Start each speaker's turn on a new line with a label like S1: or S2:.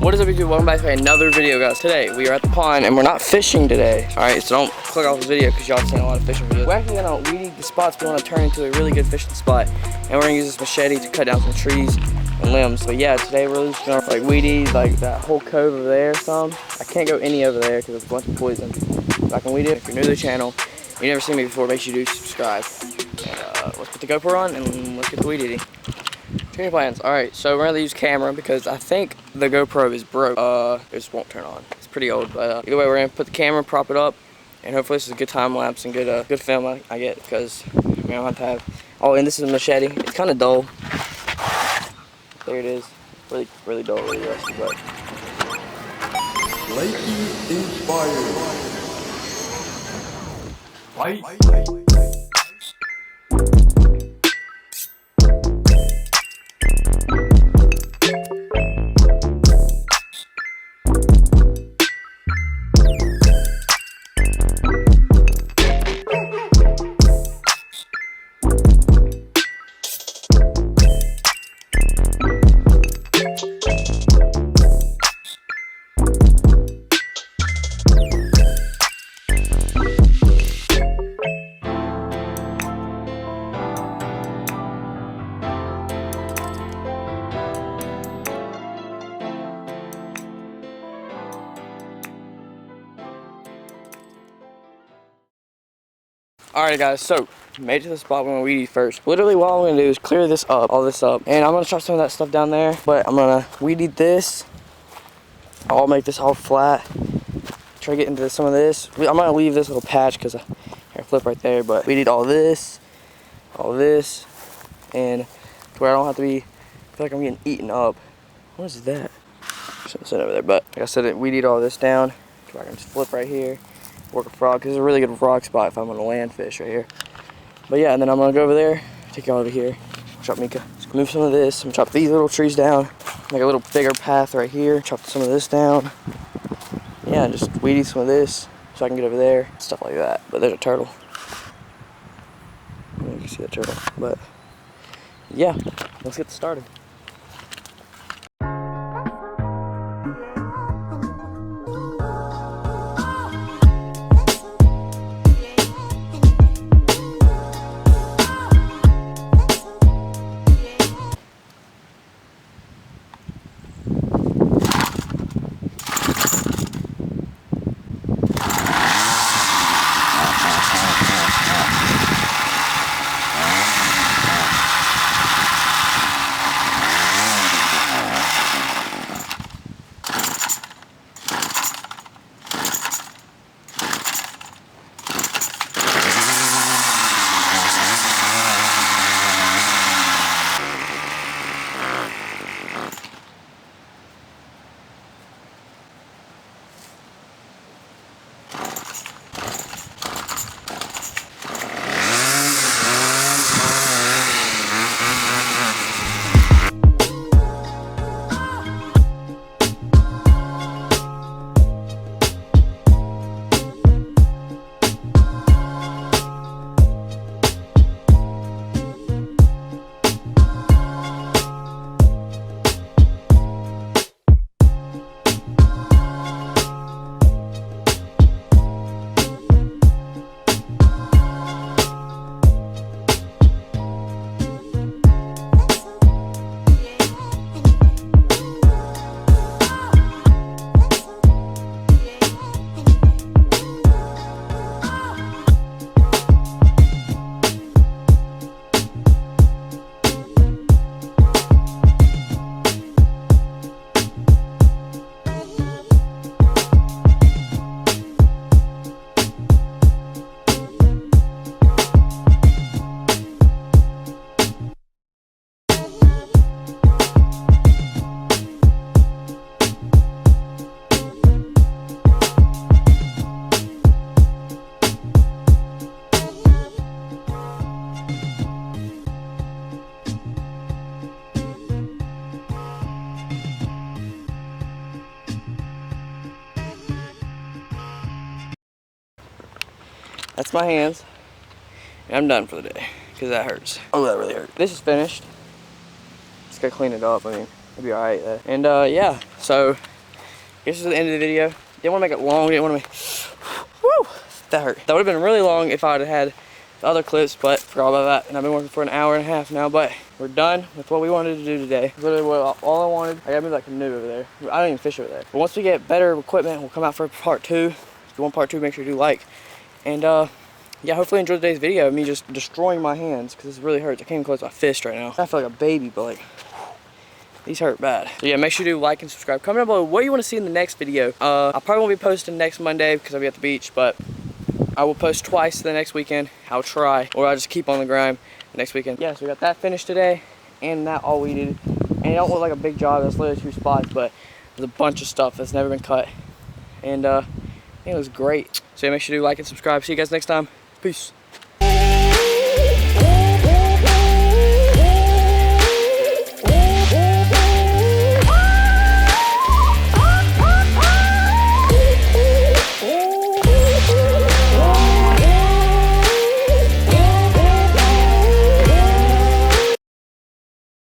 S1: What is up, YouTube? Welcome back to another video, guys. Today we are at the pond and we're not fishing today. Alright, so don't click off the video because y'all seen a lot of fishing videos. We're actually gonna weed the spots we want to turn into a really good fishing spot. And we're gonna use this machete to cut down some trees and limbs. So yeah, today we're just gonna like weed like that whole cove over there some. I can't go any over there because it's a bunch of poison. But I can weed it. If you're new to the channel, you never seen me before, make sure you do subscribe. And let's put the GoPro on and let's get the weed eating. Training plans. Alright, so we're gonna use camera because I think the GoPro is broke. It just won't turn on. It's pretty old, but either way, we're gonna put the camera, prop it up, and hopefully this is a good time lapse and good film I get because we don't have to have. Oh, and this is a machete. It's kind of dull. There it is. Really dull, really rusty, but.
S2: TreyCanipeYT.
S1: Alright guys, so made it to the spot we're gonna weed first. Literally what I'm gonna do is clear this up, all this up, and I'm gonna chop some of that stuff down there, but I'm gonna weed eat this. I'll make this all flat. Try to get into some of this. I'm gonna leave this little patch because I flip right there, but weed eat all this, and to where I don't have to be, I feel like I'm getting eaten up. What is that? Shouldn't sit over there, but like I said, weed eat all this down to where I can just flip right here. Work a frog, because it's a really good frog spot if I'm gonna land fish right here. But yeah, and then I'm gonna go over there, take y'all over here, chop Mika, move some of this, I'm gonna chop these little trees down, make a little bigger path right here, chop some of this down. Yeah, just weed eat some of this so I can get over there, stuff like that. But there's a turtle. You can see that turtle. But yeah, let's get started. That's my hands. And I'm done for the day, because that hurts. Oh, that really hurt. This is finished. Just gotta clean it up. I mean, it'll be alright. And yeah, so This is the end of the video. Didn't want to make it long. Didn't want to make. Woo! That hurt. That would have been really long if I would have had the other clips, but forgot about that. And I've been working for an hour and a half now, but we're done with what we wanted to do today. Literally all I wanted. I gotta move that canoe over there. I don't even fish over there. But once we get better equipment, we'll come out for part 2. If you want part 2, make sure you do like. And yeah, hopefully enjoy today's video of me just destroying my hands because this really hurts. I can't even close my fist right now. I feel like a baby, but like, these hurt bad. So yeah, make sure you do like and subscribe. Comment down below what you want to see in the next video. I probably won't be posting next Monday because I'll be at the beach, but I will post twice the next weekend. I'll try, or I'll just keep on the grind the next weekend. Yeah, so we got that finished today, and that all we needed. And it don't look like a big job. That's literally 2 spots, but there's a bunch of stuff that's never been cut. And it was great. So yeah, make sure you do like and subscribe. See you guys next time. Peace.